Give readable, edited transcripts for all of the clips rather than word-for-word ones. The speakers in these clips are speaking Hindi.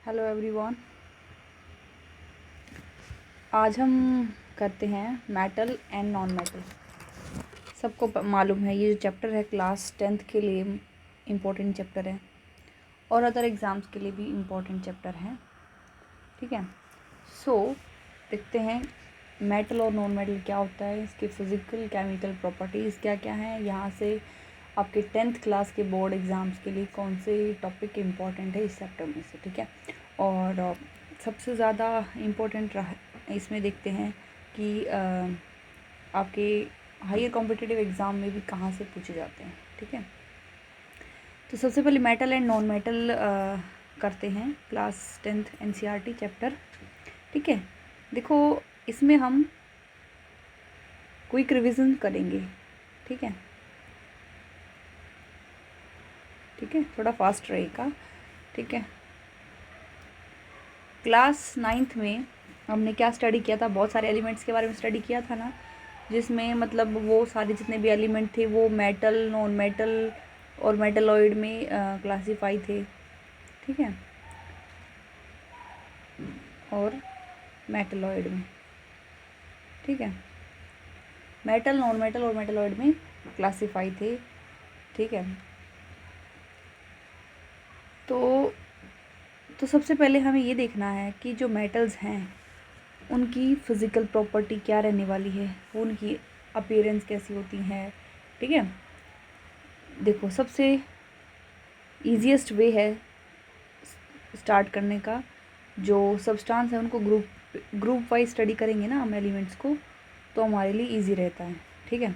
Hello everyone. आज हम करते हैं मेटल एंड नॉन मेटल। सबको मालूम है ये जो चैप्टर है क्लास 10th के लिए इम्पोर्टेंट चैप्टर है और अदर एग्ज़ाम्स के लिए भी इम्पोर्टेंट चैप्टर है। ठीक है, सो देखते हैं मेटल और नॉन मेटल क्या होता है, इसके फिज़िकल केमिकल प्रॉपर्टीज़ क्या क्या हैं। यहाँ से आपके 10th क्लास के बोर्ड एग्ज़ाम्स के लिए कौन से टॉपिक इम्पोर्टेंट है इस चैप्टर में से। ठीक है, और सबसे ज़्यादा इम्पोर्टेंट इसमें देखते हैं कि आपके हायर कॉम्पिटिटिव एग्ज़ाम में भी कहाँ से पूछे जाते हैं। ठीक है, तो सबसे पहले मेटल एंड नॉन मेटल करते हैं क्लास 10th NCERT चैप्टर। ठीक है, देखो इसमें हम क्विक रिवीजन करेंगे। ठीक है, थोड़ा फास्ट रहेगा। ठीक है, क्लास 9th में हमने क्या स्टडी किया था, बहुत सारे एलिमेंट्स के बारे में स्टडी किया था ना, जिसमें मतलब वो सारे जितने भी एलिमेंट थे वो मेटल, नॉन मेटल और मेटलॉइड में क्लासीफाई थे। ठीक है, और मेटलॉइड में। ठीक है, मेटल, नॉन मेटल और मेटलॉइड में क्लासीफाई थे। ठीक है, तो सबसे पहले हमें ये देखना है कि जो मेटल्स हैं उनकी फ़िज़िकल प्रॉपर्टी क्या रहने वाली है, उनकी अपीयरेंस कैसी होती है। ठीक है, देखो सबसे ईजीएस्ट वे है स्टार्ट करने का, जो सब्सटेंस है उनको ग्रुप वाइज स्टडी करेंगे ना हम एलिमेंट्स को, तो हमारे लिए इजी रहता है। ठीक है,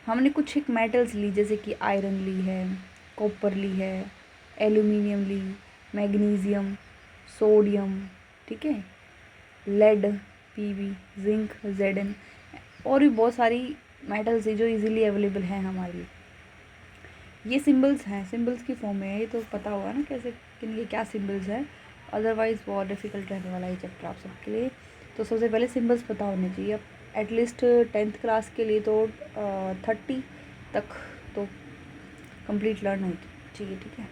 हमने कुछ एक मेटल्स ली, जैसे कि आयरन ली है, कॉपर ली है, एल्यूमिनियम ली, मैग्नीशियम, सोडियम, ठीक है, लेड, पीबी, जिंक, जेडन, और भी बहुत सारी मेटल्स हैं जो इजीली अवेलेबल हैं हमारे लिए। ये सिंबल्स हैं, सिंबल्स की फॉर्म में है, ये तो पता होगा ना कैसे किन लिए क्या सिंबल्स है, अदरवाइज़ बहुत डिफ़िकल्ट रहने वाला है चैप्टर आप सबके लिए। तो सबसे पहले सिंबल्स पता होने चाहिए। अब एटलीस्ट 10th क्लास के लिए तो 30 तक तो कंप्लीट लर्न होनी चाहिए। ठीक है,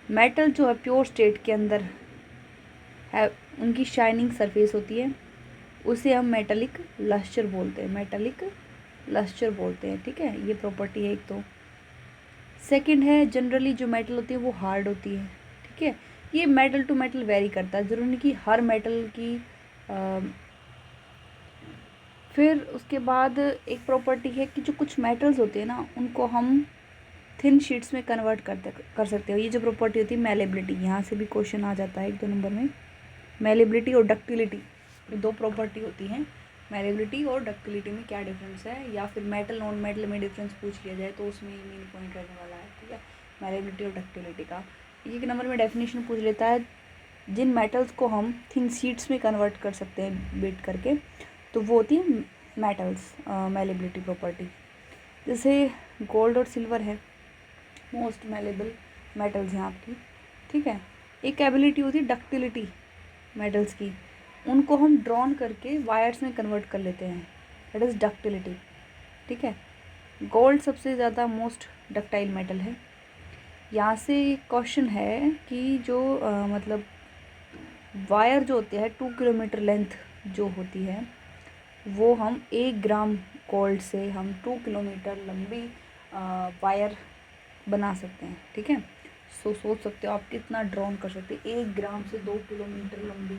मेटल जो है प्योर स्टेट के अंदर है, उनकी शाइनिंग सरफेस होती है, उसे हम मेटालिक लस्टर बोलते हैं, मेटालिक लस्टर बोलते हैं। ठीक है, ये प्रॉपर्टी है एक। तो सेकंड है, जनरली जो मेटल होती है वो हार्ड होती है। ठीक है, ये मेटल टू मेटल वेरी करता है, ज़रूरी नहीं कि हर मेटल की फिर उसके बाद एक प्रॉपर्टी है कि जो कुछ मेटल्स होते हैं ना उनको हम थिन शीट्स में कन्वर्ट कर सकते हो। ये जो प्रॉपर्टी होती है मेलेबिलिटी, यहाँ से भी क्वेश्चन आ जाता है 1-2 नंबर में। मेलेबिलिटी और डक्टिलिटी, ये दो प्रॉपर्टी होती हैं। मेलेबिलिटी और डक्टिलिटी में क्या डिफरेंस है, या फिर मेटल नॉन मेटल में डिफरेंस पूछ लिया जाए तो उसमें मेन पॉइंट रहने वाला है। ठीक है, मेलेबिलिटी और डक्टिलिटी का 1 नंबर में डेफिनेशन पूछ लेता है। जिन मेटल्स को हम थिन शीट्स में कन्वर्ट कर सकते हैं बीट करके, तो वो होती है मेटल्स मेलेबिलिटी प्रॉपर्टी। जैसे गोल्ड और सिल्वर है, मोस्ट मेलेबल मेटल्स हैं आपकी। ठीक है, एक एबिलिटी होती है डक्टिलिटी मेटल्स की, उनको हम ड्रॉन करके वायर्स में कन्वर्ट कर लेते हैं, दैट इज़ डक्टिलिटी। ठीक है, गोल्ड सबसे ज़्यादा मोस्ट डक्टाइल मेटल है। यहाँ से क्वेश्चन है कि जो मतलब वायर जो होते हैं 2 किलोमीटर लेंथ जो होती है, वो हम 1 ग्राम गोल्ड से हम 2 किलोमीटर लंबी वायर बना सकते हैं। ठीक है, सोच सकते हो आप कितना ड्रॉन कर सकते हैं, 1 ग्राम से 2 किलोमीटर लंबी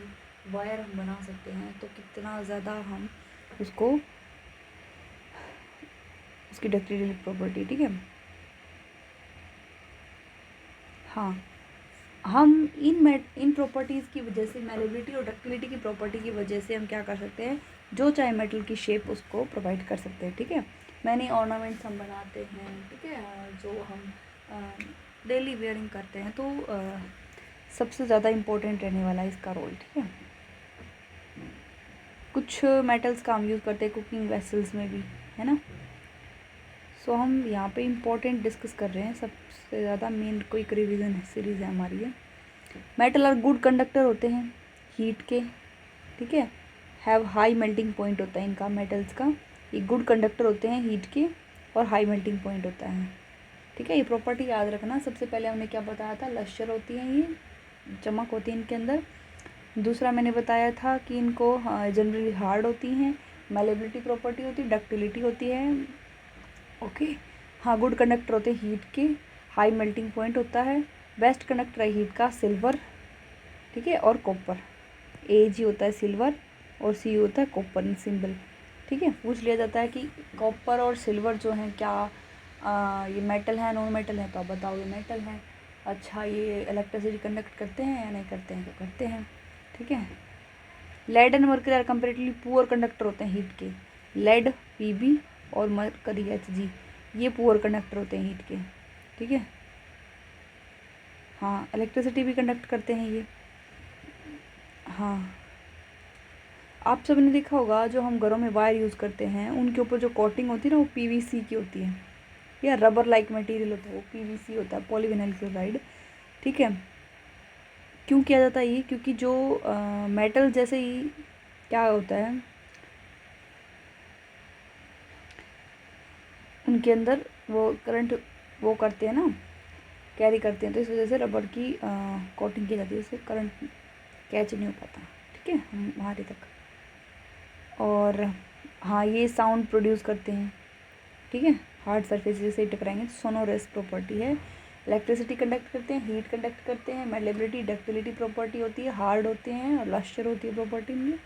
वायर हम बना सकते हैं, तो कितना ज़्यादा हम उसको उसकी डक्टिलिटी प्रॉपर्टी। ठीक है, हाँ, हम इन प्रॉपर्टीज़ की वजह से, मेलेबिलिटी और डक्टिलिटी की प्रॉपर्टी की वजह से हम क्या कर सकते हैं, जो चाहे मेटल की शेप उसको प्रोवाइड कर सकते हैं। ठीक है, मैनी ऑर्नामेंट्स हम बनाते हैं। ठीक है, जो हम डेली वेयरिंग करते हैं, तो सबसे ज़्यादा इम्पोर्टेंट रहने वाला है इसका रोल। ठीक है, कुछ मेटल्स का हम यूज़ करते हैं कुकिंग वेसल्स में भी, है ना। सो हम यहाँ पे इम्पोर्टेंट डिस्कस कर रहे हैं, सबसे ज़्यादा मेन कोई रिवीजन सीरीज़ है हमारी ये। मेटल और गुड कंडक्टर होते हैं हीट के। ठीक है, हैव हाई मेल्टिंग पॉइंट होता है इनका, मेटल्स का। ये गुड कंडक्टर होते हैं हीट के और हाई मेल्टिंग पॉइंट होता है। ठीक है, ये प्रॉपर्टी याद रखना। सबसे पहले हमने क्या बताया था, लश्चर होती हैं ये चमक होती है इनके अंदर। दूसरा मैंने बताया था कि इनको जनरली हार्ड होती हैं, मेलेबिलिटी प्रॉपर्टी होती है, डक्टिलिटी होती है। ओके, हाँ, गुड कंडक्टर होते हैं हीट के, हाई मेल्टिंग पॉइंट होता है, बेस्ट कंडक्टर है हीट का सिल्वर, ठीक है, और कॉपर। AG होता है सिल्वर और CU होता है कॉपर सिंबल, ठीक है। पूछ लिया जाता है कि कॉपर और सिल्वर जो है क्या ये मेटल है नॉन मेटल है, तो आप बताओ ये मेटल है। अच्छा, ये इलेक्ट्रिसिटी कंडक्ट करते हैं या नहीं करते हैं, तो करते हैं, ठीक है। Lead and mercury are comparatively poor conductor होते हैं हीट के। लेड Pb और मरकरी Hg ये पुअर कंडक्टर होते हैं हीट के, ठीक है। हाँ, इलेक्ट्रिसिटी भी कंडक्ट करते हैं ये। हाँ, आप सब ने देखा होगा जो हम घरों में वायर यूज़ करते हैं उनके ऊपर जो कोटिंग होती है ना वो PVC की होती है, या रबर लाइक मटेरियल होता है, वो PVC होता है, पॉलीविनाइल क्लोराइड, ठीक है। क्यों किया जाता है ये? क्योंकि जो मेटल जैसे ही क्या होता है उनके अंदर वो करंट वो करते हैं ना, कैरी करते हैं, तो इस वजह से रबर की कोटिंग की जाती है, उससे करंट कैच नहीं हो पाता, ठीक है, हमारे तक। और हाँ, ये साउंड प्रोड्यूस करते हैं, ठीक है, हार्ड सरफेस से टकराएंगे तो सोनोरस प्रॉपर्टी है। इलेक्ट्रिसिटी कंडक्ट करते हैं, हीट कंडक्ट करते हैं, मेलेबिलिटी डक्टिलिटी प्रॉपर्टी होती है, हार्ड होते हैं और लश्चर होती है प्रॉपर्टी में।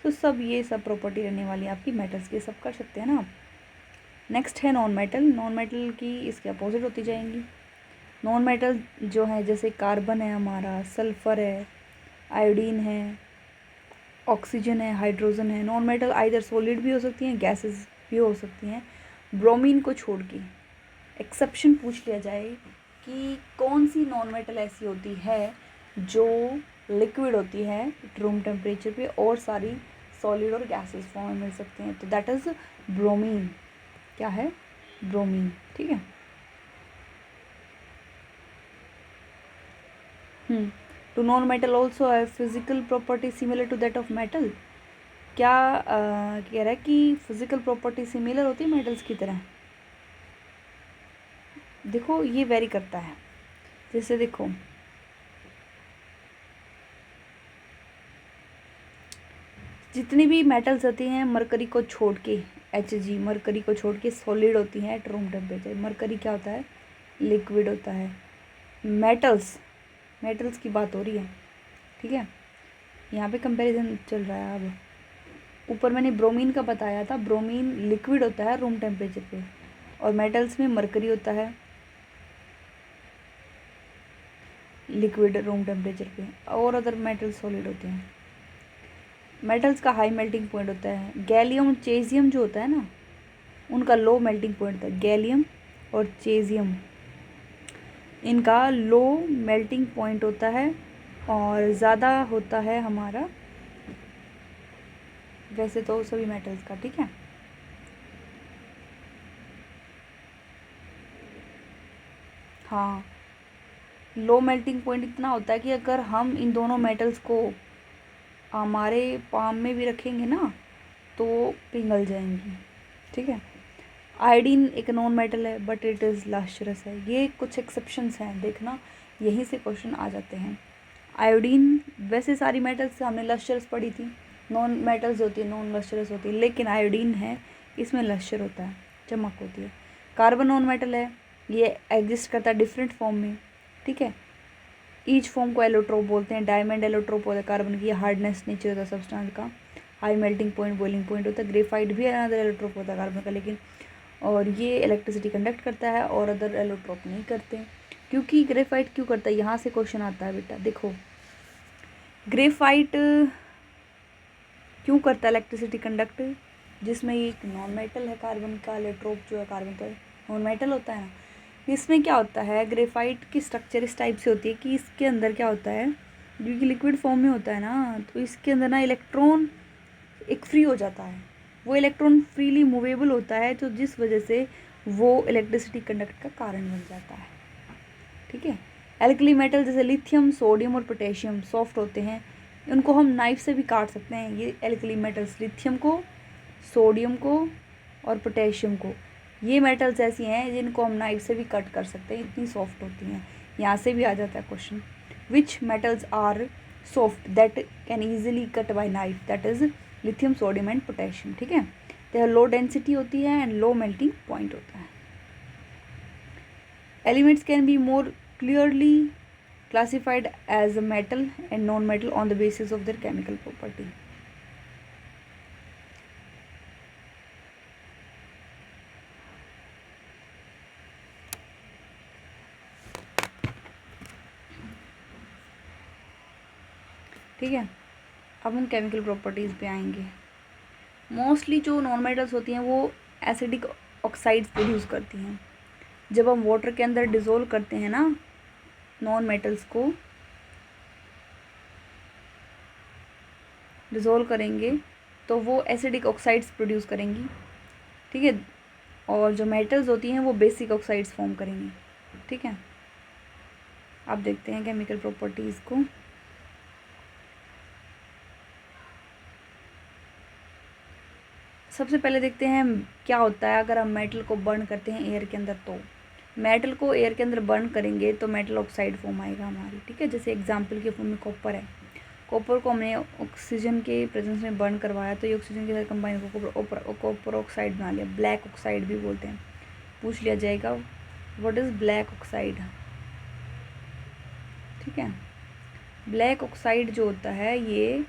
तो सब ये सब प्रॉपर्टी रहने वाली है आपकी मेटल्स की, सब कर सकते हैं ना आप। नेक्स्ट है नॉन मेटल। नॉन मेटल की इसके अपोजिट होती जाएंगी। नॉन मेटल जो है जैसे कार्बन है हमारा, सल्फ़र है, आयोडीन है, ऑक्सीजन है, हाइड्रोजन है। नॉन मेटल आइदर सॉलिड भी हो सकती हैं, गैसेस भी हो सकती हैं, ब्रोमीन को छोड़ के। एक्सेप्शन पूछ लिया जाए कि कौन सी नॉन मेटल ऐसी होती है जो लिक्विड होती है रूम टेम्परेचर पे और सारी सॉलिड और गैसेस फॉर्म में मिल सकते हैं, तो दैट इज़ ब्रोमीन। क्या है? ब्रोमीन, ठीक है। टू नॉन मेटल ऑल्सो है physical property similar to that of metal. क्या कह रहा है कि फिजिकल प्रॉपर्टी सिमिलर होती है मेटल्स की तरह? देखो ये वेरी करता है, जैसे देखो जितनी भी मेटल्स होती हैं मरकरी को छोड़ के, Hg मरकरी को छोड़ के सॉलिड होती हैं एट रूम टेम्परेचर। मरकरी क्या होता है? लिक्विड होता है। मेटल्स की बात हो रही है, ठीक है, यहाँ पे कंपैरिजन चल रहा है। अब ऊपर मैंने ब्रोमीन का बताया था, ब्रोमीन लिक्विड होता है रूम टेम्परेचर पे, और मेटल्स में मरकरी होता है लिक्विड रूम टेम्परेचर पे, और अदर मेटल्स सॉलिड होते हैं। मेटल्स का हाई मेल्टिंग पॉइंट होता है। गैलियम और चेजियम जो होता है ना, उनका लो मेल्टिंग पॉइंट होता है। गैलियम और चेजियम इनका लो मेल्टिंग पॉइंट होता है और ज़्यादा होता है हमारा वैसे तो सभी मेटल्स का, ठीक है। हाँ, लो मेल्टिंग पॉइंट इतना होता है कि अगर हम इन दोनों मेटल्स को हमारे पाम में भी रखेंगे ना तो पिघल जाएंगी, ठीक है। आयोडीन एक नॉन मेटल है बट इट इज़ लश्चरस है। ये कुछ एक्सेप्शंस हैं, देखना यहीं से क्वेश्चन आ जाते हैं। आयोडीन वैसे सारी मेटल्स हमने लश्चरस पढ़ी थी, नॉन मेटल्स होती है नॉन लश्चरस होती है, लेकिन आयोडीन है इसमें लश्चर होता है, चमक होती है। कार्बन नॉन मेटल है, ये एग्जिस्ट करता है डिफरेंट फॉर्म में, ठीक है। ईच फॉर्म को एलोट्रोप बोलते हैं। डायमंड एलोट्रोप होता है कार्बन की, हार्डनेस नेचर होता है सब्सटेंस का, high melting point boiling point होता है। ग्रेफाइट भी अनदर एलोट्रोप होता है कार्बन का, लेकिन और ये इलेक्ट्रिसिटी कंडक्ट करता है और अदर एलोट्रोप नहीं करते। क्योंकि ग्रेफाइट क्यों करता है, यहाँ से क्वेश्चन आता है बेटा। देखो ग्रेफाइट क्यों करता है इलेक्ट्रिसिटी कंडक्ट, जिसमें ये एक नॉन मेटल है, कार्बन का एलोट्रोप जो है कार्बन तो नॉन मेटल होता है ना। इसमें क्या होता है, ग्रेफाइट की स्ट्रक्चर इस टाइप से होती है कि इसके अंदर क्या होता है, क्योंकि लिक्विड फॉर्म में होता है ना, तो इसके अंदर ना इलेक्ट्रॉन एक फ्री हो जाता है, वो इलेक्ट्रॉन फ्रीली मूवेबल होता है, तो जिस वजह से वो इलेक्ट्रिसिटी कंडक्ट का कारण बन जाता है, ठीक है। एल्कली मेटल जैसे लिथियम, सोडियम और पोटेशियम सॉफ्ट होते हैं, उनको हम नाइफ से भी काट सकते हैं। ये एल्कली मेटल्स लिथियम को, सोडियम को और पोटेशियम को, ये मेटल्स ऐसी हैं जिनको हम नाइफ से भी कट कर सकते हैं, इतनी सॉफ्ट होती हैं। यहाँ से भी आ जाता है question. which metals are soft that can easily cut by knife, that is lithium, sodium and potassium. ठीक है, they have low density होती है and low melting point होता है. Elements can be more clearly classified as a metal and non-metal on the basis of their chemical property. ठीक है, अब हम केमिकल प्रॉपर्टीज़ पे आएंगे. मोस्टली जो नॉन मेटल्स होती हैं वो एसिडिक ऑक्साइड्स प्रोड्यूस करती हैं. जब हम वाटर के अंदर डिज़ोल्व करते हैं ना नॉन मेटल्स को, डिज़ोल्व करेंगे तो वो एसिडिक ऑक्साइड्स प्रोड्यूस करेंगी. ठीक है, और जो मेटल्स होती हैं वो बेसिक ऑक्साइड्स फॉर्म करेंगी. ठीक है, आप देखते हैं केमिकल प्रॉपर्टीज़ को. सबसे पहले देखते हैं क्या होता है अगर हम मेटल को बर्न करते हैं एयर के अंदर. तो मेटल को एयर के अंदर बर्न करेंगे तो मेटल ऑक्साइड फॉर्म आएगा हमारी. ठीक है, जैसे एग्जांपल के फॉर्म में कॉपर है. कॉपर को हमने ऑक्सीजन के प्रेजेंस में बर्न करवाया तो ये ऑक्सीजन के साथ कंबाइन होकर कॉपर ऑक्साइड बना लिया. ब्लैक ऑक्साइड भी बोलते हैं. पूछ लिया जाएगा व्हाट इज़ ब्लैक ऑक्साइड. ठीक है, ब्लैक ऑक्साइड जो होता है ये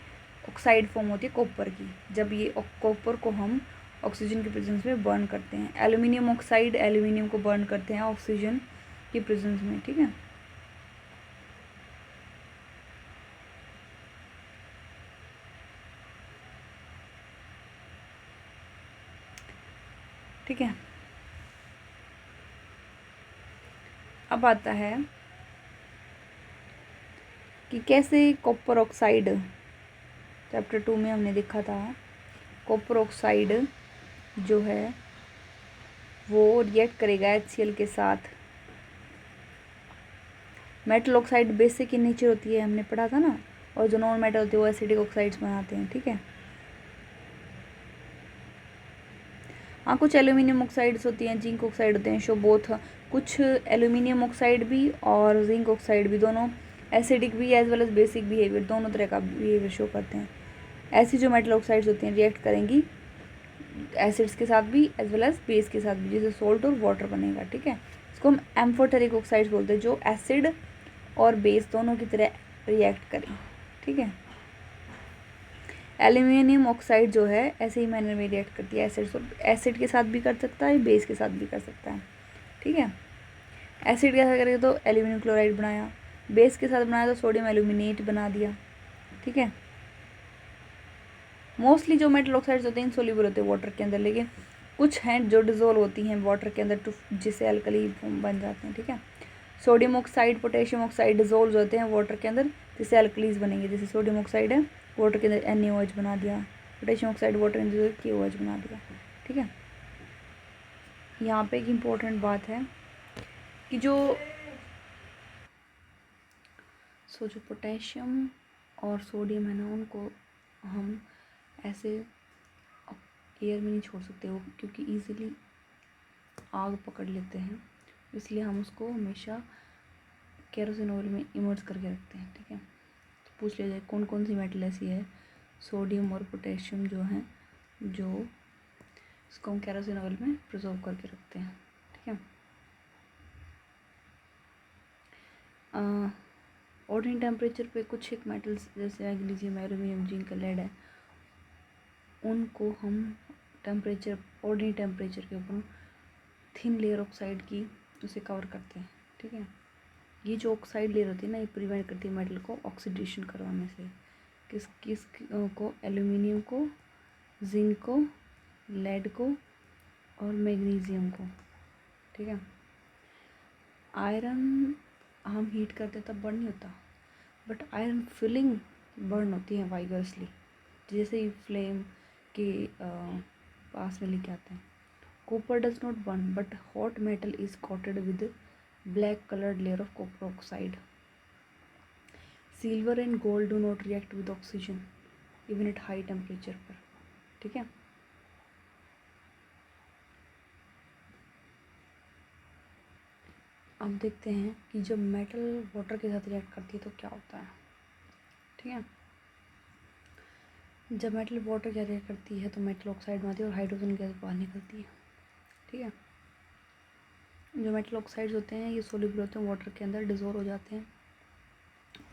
ऑक्साइड फॉर्म होती है कॉपर की जब ये कॉपर को हम ऑक्सीजन के प्रेजेंस में बर्न करते हैं. एल्यूमिनियम ऑक्साइड एल्यूमिनियम को बर्न करते हैं ऑक्सीजन के प्रेजेंस में. ठीक है, ठीक है. अब आता है कि कैसे कॉपर ऑक्साइड, चैप्टर 2 में हमने देखा था कॉपर ऑक्साइड जो है वो रिएक्ट करेगा HCl के साथ. Metal oxide basic in nature होती है, हमने पढ़ा था ना, और जो नॉन मेटल होती है वो एसिडिक ऑक्साइड्स बनाते हैं. ठीक है, हाँ कुछ एल्यूमिनियम ऑक्साइड्स होती हैं, जिंक ऑक्साइड होते हैं, शो बोथ. कुछ एल्यूमिनियम ऑक्साइड भी और जिंक ऑक्साइड भी दोनों एसिडिक भी as well as basic behaviour, दोनों तरह का बिहेवियर शो करते हैं. ऐसी जो मेटल ऑक्साइड्स होती हैं रिएक्ट करेंगी एसिड्स के साथ भी एज वेल एज बेस के साथ भी, जैसे सोल्ट और वाटर बनेगा. ठीक है, इसको हम एम्फोटेरिक ऑक्साइड्स बोलते हैं जो एसिड और बेस दोनों की तरह रिएक्ट करें. ठीक है, एल्यूमिनियम ऑक्साइड जो है ऐसे ही मैनर में रिएक्ट करती है. एसिड के साथ भी कर सकता है, बेस के साथ भी कर सकता है. ठीक है, एसिड के साथ करेंगे तो एल्यूमिनियम क्लोराइड बनाया, बेस के साथ बनाया तो सोडियम एल्यूमिनेट बना दिया. ठीक है, मोस्टली जो मेटल ऑक्साइड्स होते हैं इनसोल्यूबल होते हैं वाटर के अंदर, लेकिन कुछ हैं जो डिजोल्व होती हैं वाटर के अंदर जिससे अल्कली बन जाते हैं. ठीक है, sodium oxide potassium oxide dissolve होते हैं वाटर के अंदर जिससे अल्कलीज बनेंगे. जैसे सोडियम ऑक्साइड है वाटर के अंदर NaOH बना दिया, पोटेशियम ऑक्साइड वाटर के अंदर KOH बना दिया. ठीक है, यहाँ पे एक इम्पोर्टेंट बात है कि जो पोटेशियम और सोडियम है ना उनको हम ऐसे एयर में नहीं छोड़ सकते वो, क्योंकि ईज़िली आग पकड़ लेते हैं, इसलिए हम उसको हमेशा केरोसिन ऑयल में इमर्स करके रखते हैं. ठीक है, तो पूछ लिया जाए कौन कौन सी मेटल ऐसी है, सोडियम और पोटेशियम जो हैं जो इसको हम केरोसिन ऑयल में प्रिजर्व करके रखते हैं. ठीक है, ऑर्डिनरी टेम्परेचर पे कुछ एक मेटल्स जैसे मैग्नीशियम एल्यूमिनियम जिंक लेड है उनको हम टेम्परेचर ऑर्डिनरी टेम्परेचर के ऊपर थिन लेयर ऑक्साइड की उसे कवर करते हैं. ठीक है, ये जो ऑक्साइड लेयर होती है ना ये प्रिवेंट करती है मेटल को ऑक्सीडेशन करवाने से. किस किस को, एल्यूमिनियम को, जिंक को, लेड को और मैग्नीशियम को. ठीक है, आयरन हम हीट करते तब बर्न नहीं होता, बट आयरन फिलिंग बर्न होती है वाइगरसली, जैसे ही फ्लेम के पास में लेके आते हैं. Copper does not burn but hot metal is coated with black coloured layer of copper oxide. Silver and gold do not react with oxygen even at high temperature पर. ठीक है, अब देखते हैं कि जब मेटल वाटर के साथ रिएक्ट करती है तो क्या होता है। ठीक है, जब मेटल वाटर के साथ रिएक्ट करती है तो मेटल ऑक्साइड बनाती है और हाइड्रोजन गैस बाहर निकलती है। ठीक है, जो मेटल ऑक्साइड्स होते हैं ये सोल्यूबल होते हैं, वाटर के अंदर डिजोल्व हो जाते हैं,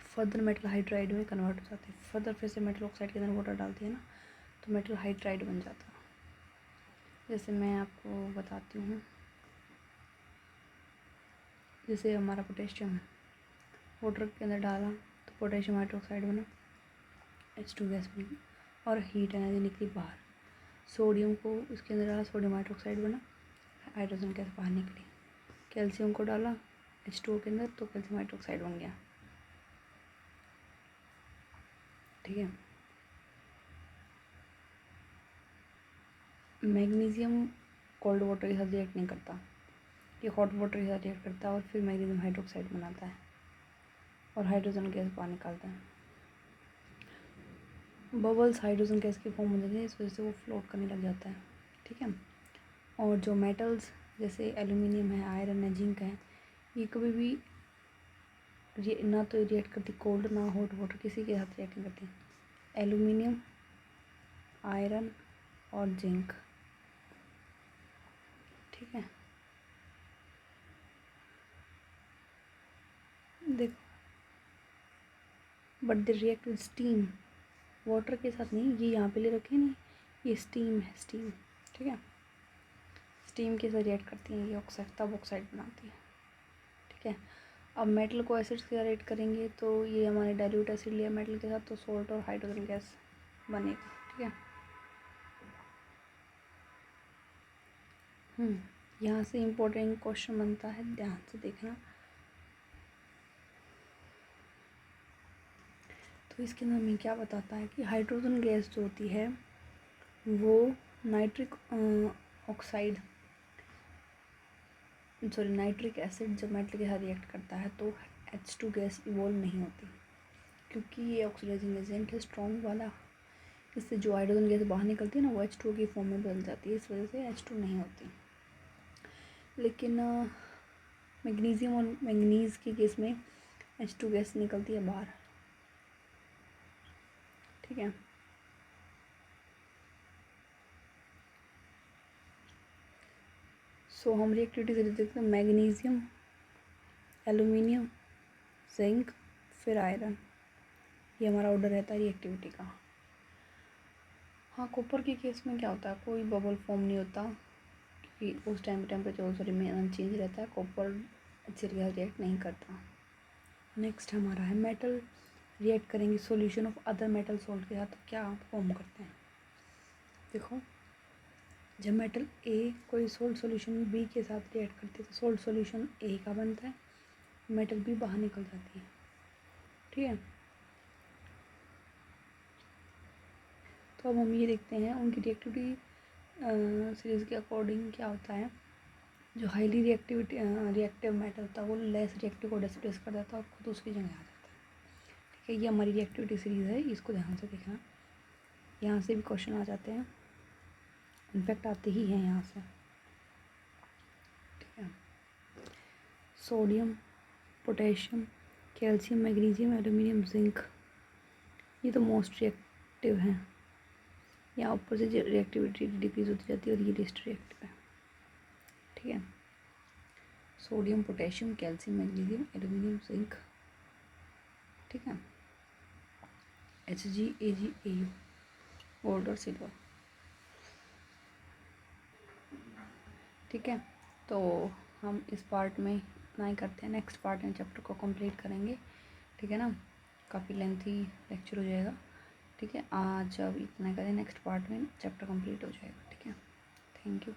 फर्दर मेटल हाइड्राइड में कन्वर्ट हो जाते हैं। फर्दर फिर से मेटल ऑक्साइड के अंदर वाटर डालती है ना तो मेटल हाइड्राइड बन जाता है। जैसे मैं आपको बताती हूँ, जैसे हमारा पोटेशियम वाटर के अंदर डाला तो पोटेशियम हाइड्रोक्साइड बना, H2 गैस बनी और हीट एनर्जी निकली बाहर। सोडियम को इसके अंदर डाला, सोडियम हाइड्रोक्साइड बना, हाइड्रोजन गैस बाहर निकली। कैल्शियम को डाला H2O के अंदर तो कैल्शियम हाइड्रोक्साइड बन गया। ठीक है, मैग्नीशियम कोल्ड वाटर के साथ रिएक्ट नहीं करता, ये हॉट वाटर के साथ रिएक्ट करता है और फिर मैग्नीशियम हाइड्रोक्साइड बनाता है और हाइड्रोजन गैस बाहर निकालता है। बबल्स हाइड्रोजन गैस की फॉर्म हो जाती है, इस वजह से वो फ्लोट करने लग जाता है। ठीक है, और जो मेटल्स जैसे एल्यूमिनियम है, आयरन है, जिंक है, ये कभी भी ना तो रिएक्ट करती कोल्ड ना हॉट वाटर, किसी के साथ रिएक्ट नहीं करती। एल्यूमिनियम, आयरन और जिंक। ठीक है, देखो, but they react with steam, water के साथ नहीं। ये यहाँ पे ले रखे नहीं, ये स्टीम है, स्टीम। ठीक है, स्टीम के साथ रिएक्ट करती हैं ये ऑक्साइड, तब ऑक्साइड बनाती है। ठीक है, अब मेटल को एसिड्स के साथ रिएक्ट करेंगे तो ये हमारे डाइल्यूट एसिड लिया मेटल के साथ तो सोल्ट और हाइड्रोजन गैस बनेगा। ठीक है, यहाँ से इम्पोर्टेंट क्वेश्चन बनता है, ध्यान से देखना। तो इसके अंदर हमें क्या बताता है कि हाइड्रोजन गैस जो होती है वो नाइट्रिक ऑक्साइड नाइट्रिक एसिड जब मेटल के साथ रिएक्ट करता है तो H2 गैस इवॉल्व नहीं होती, क्योंकि ये ऑक्सीडाइजिंग एजेंट है स्ट्रॉन्ग वाला। इससे जो हाइड्रोजन गैस बाहर निकलती है ना वो H2 की फॉर्म में बदल जाती है, इस वजह से H2 नहीं होती। लेकिन मैग्नीशियम और मैंगनीज़ के केस में H2 गैस निकलती है बाहर। ठीक है, सो हम रिएक्टिविटी से देखते हैं मैग्नीशियम, एल्यूमिनियम, जिंक, फिर आयरन, ये हमारा ऑर्डर रहता है रिएक्टिविटी का। हाँ, कॉपर के केस में क्या होता है, कोई बबल फॉर्म नहीं होता क्योंकि उस टाइम टेम्परेचर सॉरी में अनचेंज रहता है, कॉपर अच्छे रिएक्ट नहीं करता। नेक्स्ट हमारा है मेटल रिएक्ट करेंगे solution of other metal salt के साथ तो क्या फॉर्म करते हैं। देखो, जब मेटल ए कोई सोल्ट सॉल्यूशन बी के साथ रिएक्ट करती है तो सोल्ट सॉल्यूशन ए का बनता है, मेटल बी बाहर निकल जाती है। ठीक है, तो अब हम ये देखते हैं उनकी रिएक्टिविटी सीरीज़ के अकॉर्डिंग क्या होता है। जो हाईली रिएक्टिव मेटल होता है वो लेस रिएक्टिव को डिस्प्लेस कर देता है और खुद उसकी जगह आ जाता है। ठीक है, ये हमारी रिएक्टिविटी सीरीज़ है, इसको ध्यान से देखना, यहाँ से भी क्वेश्चन आ जाते हैं, इनफैक्ट आते ही हैं यहाँ से। ठीक है, sodium, potassium, calcium, magnesium, aluminium, zinc, ये तो मोस्ट रिएक्टिव हैं। यहाँ ऊपर से रिएक्टिविटी डिक्रीज होती जाती है और ये लिस्ट रिएक्टिव है। ठीक है, sodium, potassium, calcium, magnesium, aluminium, zinc. ठीक है, Hg, Ag, Au, गोल्ड और सिल्वर। ठीक है, तो हम इस पार्ट में इतना ही करते हैं, नेक्स्ट पार्ट में चैप्टर को कंप्लीट करेंगे। ठीक है ना, काफ़ी लेंथी लेक्चर हो जाएगा। ठीक है, आज अब इतना करें, नेक्स्ट पार्ट में चैप्टर कंप्लीट हो जाएगा। ठीक है, थैंक यू।